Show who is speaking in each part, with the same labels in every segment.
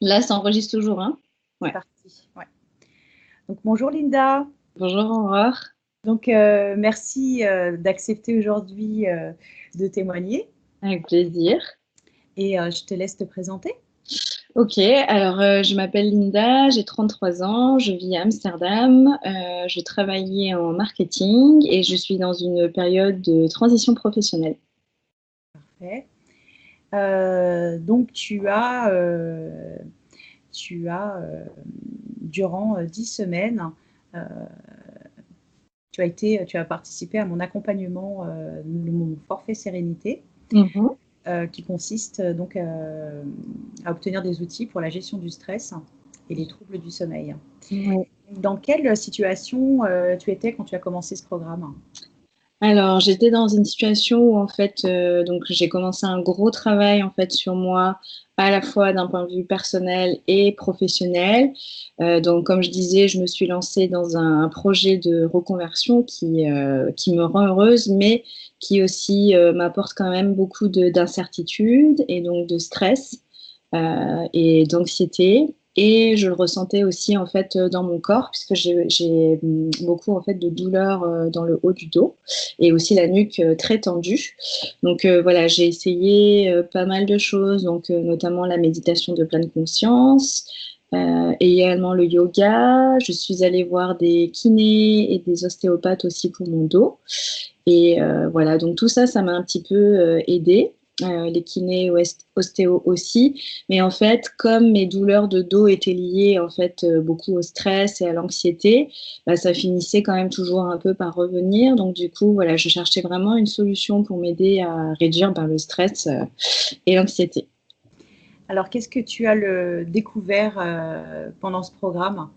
Speaker 1: Là, ça enregistre toujours, hein?
Speaker 2: C'est
Speaker 1: Ouais.
Speaker 2: parti. Ouais. Donc, bonjour Linda.
Speaker 1: Bonjour Aurore.
Speaker 2: Donc, merci d'accepter aujourd'hui de témoigner
Speaker 1: Avec plaisir.
Speaker 2: et je te laisse te présenter.
Speaker 1: Ok, alors je m'appelle Linda, j'ai 33 ans, je vis à Amsterdam, je travaillais en marketing et je suis dans une période de transition professionnelle.
Speaker 2: Parfait. Donc, durant 10 semaines, euh, tu as participé à mon accompagnement, mon forfait sérénité,
Speaker 1: Mhm.
Speaker 2: qui consiste à obtenir des outils pour la gestion du stress et les troubles du sommeil.
Speaker 1: Ouais.
Speaker 2: Dans quelle situation tu étais quand tu as commencé ce programme?
Speaker 1: Alors, j'étais dans une situation où en fait, donc j'ai commencé un gros travail en fait sur moi, à la fois d'un point de vue personnel et professionnel. Donc, comme je disais, je me suis lancée dans un projet de reconversion qui me rend heureuse, mais qui aussi m'apporte quand même beaucoup d'incertitude et donc de stress et d'anxiété. Et je le ressentais aussi en fait dans mon corps, puisque j'ai beaucoup en fait de douleurs dans le haut du dos et aussi la nuque très tendue. Donc voilà, j'ai essayé pas mal de choses, donc notamment la méditation de pleine conscience. Et également le yoga. Je suis allée voir des kinés et des ostéopathes aussi pour mon dos. Et voilà, donc tout ça, ça m'a un petit peu aidée. Les kinés, ostéo aussi. Mais en fait, comme mes douleurs de dos étaient liées en fait beaucoup au stress et à l'anxiété, bah, ça finissait quand même toujours un peu par revenir. Donc du coup, voilà, je cherchais vraiment une solution pour m'aider à réduire bah, le stress et l'anxiété.
Speaker 2: Alors, qu'est-ce que tu as découvert pendant ce programme?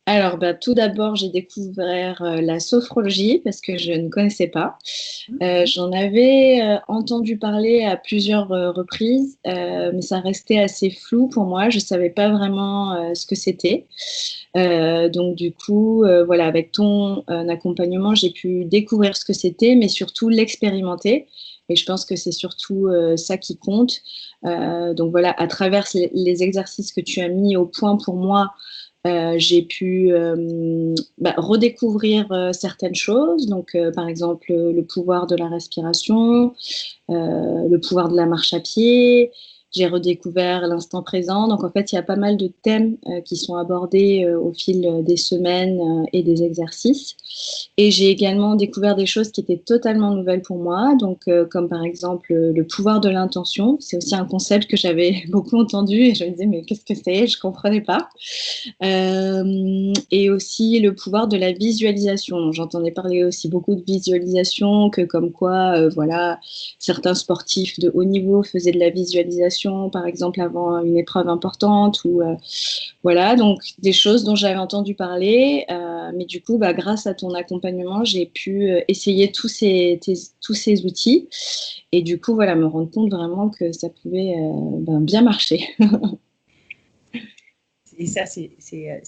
Speaker 1: Alors, bah, tout d'abord, j'ai découvert la sophrologie parce que je ne connaissais pas. J'en avais entendu parler à plusieurs reprises, mais ça restait assez flou pour moi. Je ne savais pas vraiment ce que c'était. Donc, du coup, voilà, avec ton accompagnement, j'ai pu découvrir ce que c'était, mais surtout l'expérimenter. Et je pense que c'est surtout ça qui compte. Donc, voilà, à travers les exercices que tu as mis au point pour moi, j'ai pu bah, redécouvrir certaines choses, donc par exemple le pouvoir de la respiration, le pouvoir de la marche à pied. J'ai redécouvert l'instant présent. Donc en fait, il y a pas mal de thèmes qui sont abordés au fil des semaines et des exercices. Et j'ai également découvert des choses qui étaient totalement nouvelles pour moi, donc comme par exemple le pouvoir de l'intention. C'est aussi un concept que j'avais beaucoup entendu et je me disais mais qu'est-ce que c'est? Je comprenais pas. Et aussi le pouvoir de la visualisation. J'entendais parler aussi beaucoup de visualisation, que comme quoi, voilà, certains sportifs de haut niveau faisaient de la visualisation, par exemple avant une épreuve importante, ou voilà, donc des choses dont j'avais entendu parler, mais du coup, bah, grâce à ton accompagnement, j'ai pu essayer tous ces outils, et du coup, voilà, me rendre compte vraiment que ça pouvait ben, bien marcher.
Speaker 2: Et ça, c'est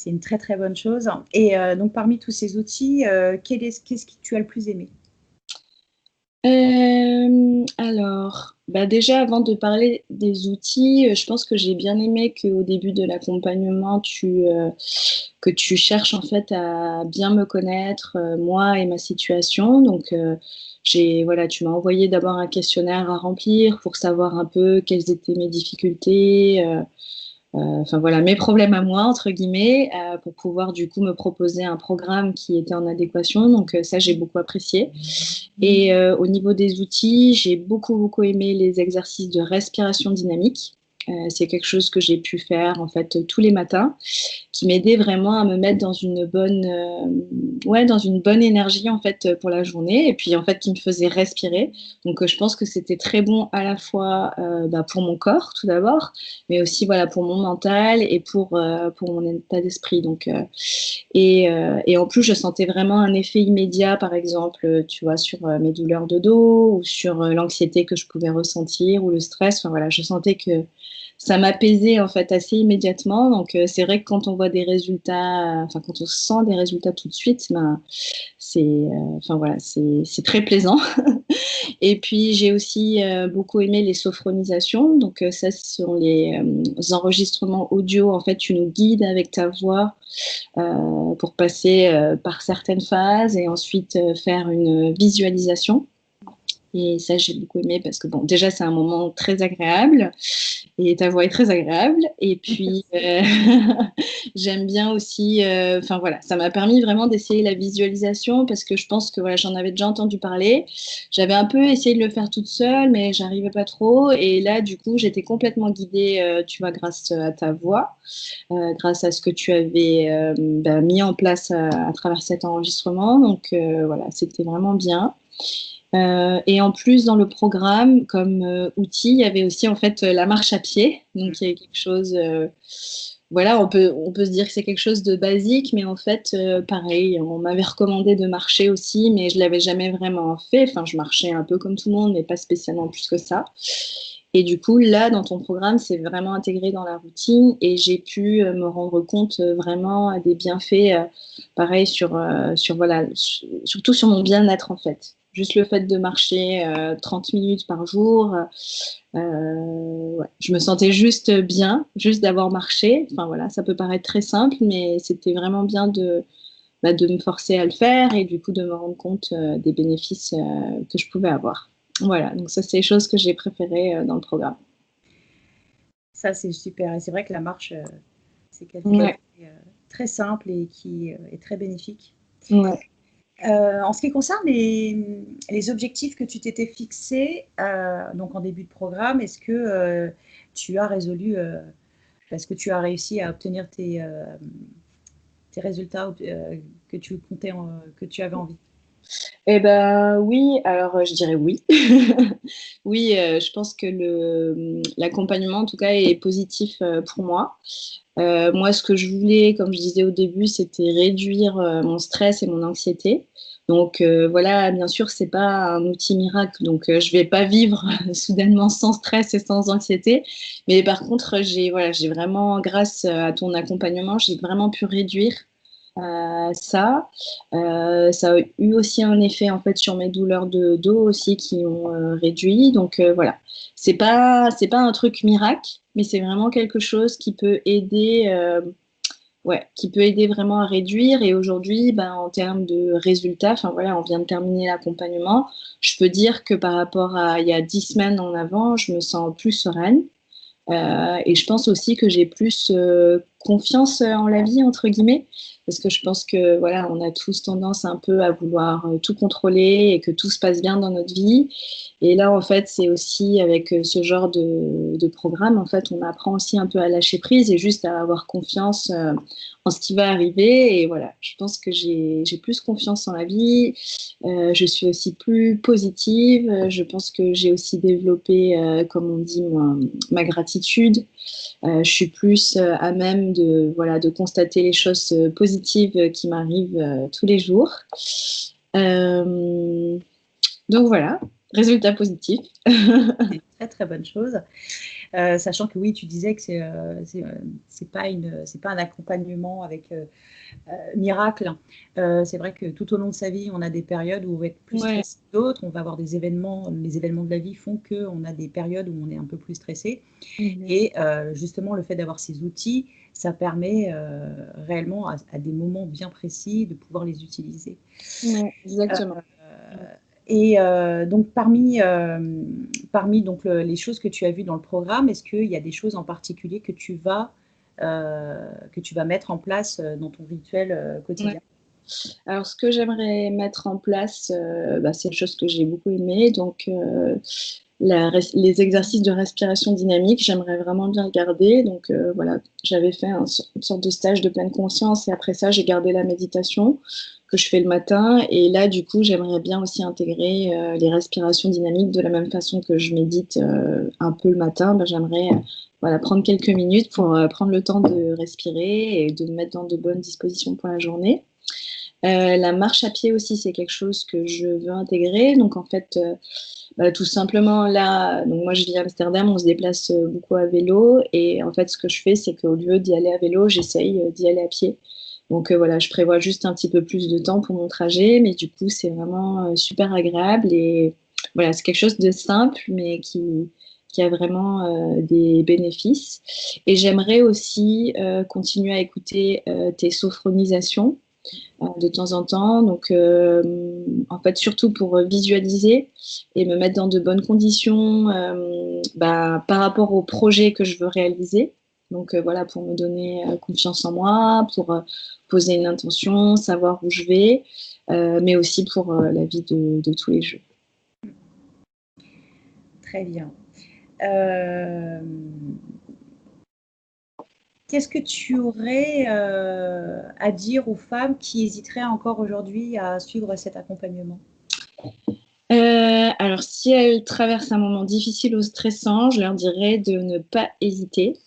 Speaker 2: une très très bonne chose. Et donc, parmi tous ces outils, qu'est-ce que tu as le plus aimé?
Speaker 1: Alors, bah déjà, avant de parler des outils, je pense que j'ai bien aimé qu'au début de l'accompagnement, que tu cherches en fait à bien me connaître, moi et ma situation. Donc, voilà, tu m'as envoyé d'abord un questionnaire à remplir pour savoir un peu quelles étaient mes difficultés, enfin voilà, mes problèmes à moi, entre guillemets, pour pouvoir du coup me proposer un programme qui était en adéquation. Donc, ça, j'ai beaucoup apprécié. Et au niveau des outils, j'ai beaucoup aimé les exercices de respiration dynamique. C'est quelque chose que j'ai pu faire en fait tous les matins, qui m'aidait vraiment à me mettre dans une bonne, ouais, dans une bonne énergie en fait pour la journée, et puis en fait qui me faisait respirer. Donc je pense que c'était très bon à la fois bah, pour mon corps tout d'abord, mais aussi voilà pour mon mental et pour mon état d'esprit. Donc et en plus, je sentais vraiment un effet immédiat, par exemple, tu vois, sur mes douleurs de dos ou sur l'anxiété que je pouvais ressentir ou le stress. Enfin voilà, je sentais que ça m'apaisait en fait assez immédiatement. Donc c'est vrai que quand on voit des résultats, enfin quand on sent des résultats tout de suite, ben, enfin voilà, c'est très plaisant. Et puis j'ai aussi beaucoup aimé les sophronisations. Donc ça, ce sont les enregistrements audio. En fait, tu nous guides avec ta voix pour passer par certaines phases et ensuite faire une visualisation. Et ça, j'ai beaucoup aimé parce que, bon, déjà, c'est un moment très agréable et ta voix est très agréable. Et puis, j'aime bien aussi, enfin voilà, ça m'a permis vraiment d'essayer la visualisation parce que je pense que voilà, j'en avais déjà entendu parler. J'avais un peu essayé de le faire toute seule, mais j'arrivais pas trop. Et là, du coup, j'étais complètement guidée, tu vois, grâce à ta voix, grâce à ce que tu avais bah, mis en place à travers cet enregistrement. Donc voilà, c'était vraiment bien. Et en plus, dans le programme, comme outil, il y avait aussi en fait la marche à pied. Donc, il y a quelque chose, voilà, on peut se dire que c'est quelque chose de basique, mais en fait, pareil, on m'avait recommandé de marcher aussi, mais je l'avais jamais vraiment fait. Enfin, je marchais un peu comme tout le monde, mais pas spécialement plus que ça. Et du coup, là, dans ton programme, c'est vraiment intégré dans la routine et j'ai pu me rendre compte vraiment des bienfaits, pareil, voilà, surtout sur mon bien-être en fait. Juste le fait de marcher 30 minutes par jour, ouais, je me sentais juste bien, juste d'avoir marché. Enfin voilà, ça peut paraître très simple, mais c'était vraiment bien bah, de me forcer à le faire et du coup de me rendre compte des bénéfices que je pouvais avoir. Voilà, donc ça, c'est les choses que j'ai préférées dans le programme.
Speaker 2: Ça, c'est super. Et c'est vrai que la marche, c'est quelque chose
Speaker 1: Ouais,
Speaker 2: de très simple et qui est très bénéfique.
Speaker 1: ouais.
Speaker 2: En ce qui concerne les objectifs que tu t'étais fixés, donc en début de programme, est-ce que tu as résolu, parce que tu as réussi à obtenir tes résultats que tu comptais, que tu avais envie?
Speaker 1: Eh ben oui, alors je dirais oui. Oui, je pense que l'accompagnement en tout cas est positif pour moi. Moi, ce que je voulais, comme je disais au début, c'était réduire mon stress et mon anxiété. Donc voilà, bien sûr, c'est pas un outil miracle, donc je vais pas vivre soudainement sans stress et sans anxiété. Mais par contre, j'ai vraiment, grâce à ton accompagnement, j'ai vraiment pu réduire ça. Ça a eu aussi un effet en fait sur mes douleurs de dos aussi qui ont réduit. Donc voilà, c'est pas un truc miracle, mais c'est vraiment quelque chose qui peut aider, ouais, qui peut aider vraiment à réduire. Et aujourd'hui, ben, en termes de résultats, enfin voilà, on vient de terminer l'accompagnement. Je peux dire que par rapport à il y a 10 semaines en avant, je me sens plus sereine. Et je pense aussi que j'ai plus confiance en la vie, entre guillemets, parce que je pense que voilà, on a tous tendance un peu à vouloir tout contrôler et que tout se passe bien dans notre vie. Et là, en fait, c'est aussi avec ce genre de programme, en fait, on apprend aussi un peu à lâcher prise et juste à avoir confiance en ce qui va arriver. Et voilà, je pense que j'ai plus confiance en la vie. Je suis aussi plus positive. Je pense que j'ai aussi développé, comme on dit, ma gratitude. Je suis plus à même de, voilà, de constater les choses positives qui m'arrivent tous les jours. Euh, donc voilà, résultat positif.
Speaker 2: C'est une très très bonne chose. Sachant que oui, tu disais que c'est pas un accompagnement avec miracle. C'est vrai que tout au long de sa vie, on a des périodes où on va être plus
Speaker 1: Ouais.
Speaker 2: stressé que d'autres. On va avoir des événements, les événements de la vie font qu'on a des périodes où on est un peu plus stressé.
Speaker 1: Mhm.
Speaker 2: Et justement, le fait d'avoir ces outils, ça permet réellement à des moments bien précis de pouvoir les utiliser.
Speaker 1: Ouais, exactement.
Speaker 2: Et donc, parmi donc, les choses que tu as vues dans le programme, est-ce qu'il y a des choses en particulier que tu vas mettre en place dans ton rituel
Speaker 1: Ouais.
Speaker 2: quotidien?
Speaker 1: Alors, ce que j'aimerais mettre en place, bah, c'est une chose que j'ai beaucoup aimée. Donc, les exercices de respiration dynamique, j'aimerais vraiment bien le garder. Donc, voilà, j'avais fait une sorte de stage de pleine conscience et après ça, j'ai gardé la méditation que je fais le matin. Et là, du coup, j'aimerais bien aussi intégrer les respirations dynamiques de la même façon que je médite un peu le matin. Ben, j'aimerais voilà, prendre quelques minutes pour prendre le temps de respirer et de me mettre dans de bonnes dispositions pour la journée. La marche à pied aussi, c'est quelque chose que je veux intégrer. Donc en fait, tout simplement là, donc moi je vis à Amsterdam, on se déplace beaucoup à vélo et en fait ce que je fais, c'est qu'au lieu d'y aller à vélo, j'essaye d'y aller à pied. Donc voilà, je prévois juste un petit peu plus de temps pour mon trajet, mais du coup c'est vraiment super agréable et voilà, c'est quelque chose de simple mais qui a vraiment des bénéfices. Et j'aimerais aussi continuer à écouter tes sophronisations de temps en temps. Donc, en fait, surtout pour visualiser et me mettre dans de bonnes conditions par rapport au projet que je veux réaliser. Donc, voilà, pour me donner confiance en moi, pour poser une intention, savoir où je vais, mais aussi pour la vie de tous les jours.
Speaker 2: Très bien. Qu'est-ce que tu aurais à dire aux femmes qui hésiteraient encore aujourd'hui à suivre cet accompagnement?
Speaker 1: Alors, si elles traversent un moment difficile ou stressant, je leur dirais de ne pas hésiter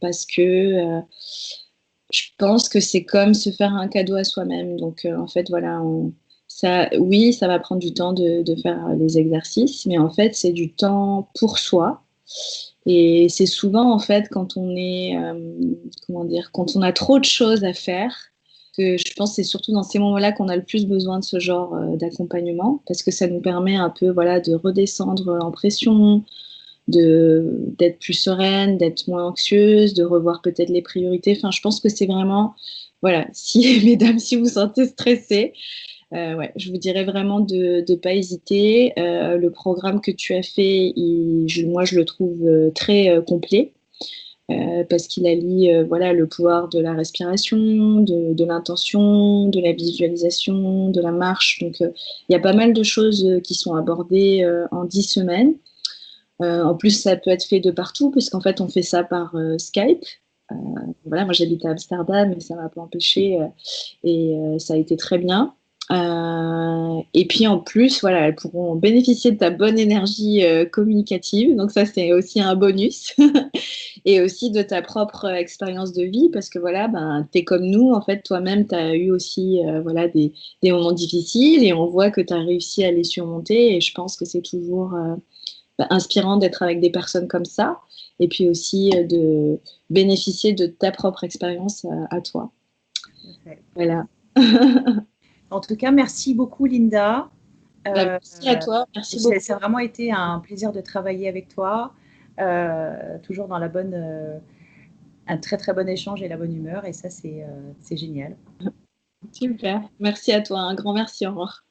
Speaker 1: parce que je pense que c'est comme se faire un cadeau à soi-même. Donc, en fait, voilà, oui, ça va prendre du temps de faire les exercices, mais en fait, c'est du temps pour soi. Et c'est souvent, en fait, quand on est, comment dire, quand on a trop de choses à faire, que je pense que c'est surtout dans ces moments-là qu'on a le plus besoin de ce genre d'accompagnement, parce que ça nous permet un peu, voilà, de redescendre en pression, d'être plus sereine, d'être moins anxieuse, de revoir peut-être les priorités. Enfin, je pense que c'est vraiment, voilà, si, mesdames, si vous vous sentez stressées, ouais, je vous dirais vraiment de ne pas hésiter. Le programme que tu as fait, moi, je le trouve très complet parce qu'il allie voilà, le pouvoir de la respiration, de l'intention, de la visualisation, de la marche. Donc, il y a pas mal de choses qui sont abordées en 10 semaines. En plus, ça peut être fait de partout, puisqu'en fait, on fait ça par Skype. Euh, voilà, moi, j'habite à Amsterdam, mais ça ne m'a pas empêché et ça a été très bien. Et puis en plus, voilà, elles pourront bénéficier de ta bonne énergie communicative. Donc ça, c'est aussi un bonus. Et aussi de ta propre expérience de vie, parce que voilà, ben, tu es comme nous, en fait, toi-même, tu as eu aussi voilà, des moments difficiles et on voit que tu as réussi à les surmonter. Et je pense que c'est toujours inspirant d'être avec des personnes comme ça et puis aussi de bénéficier de ta propre expérience à toi. Voilà.
Speaker 2: En tout cas, merci beaucoup, Linda.
Speaker 1: Merci à toi, merci beaucoup.
Speaker 2: Ça a vraiment été un plaisir de travailler avec toi, toujours dans un très très bon échange et la bonne humeur, et ça, c'est génial.
Speaker 1: Super, merci à toi, un grand merci, au revoir.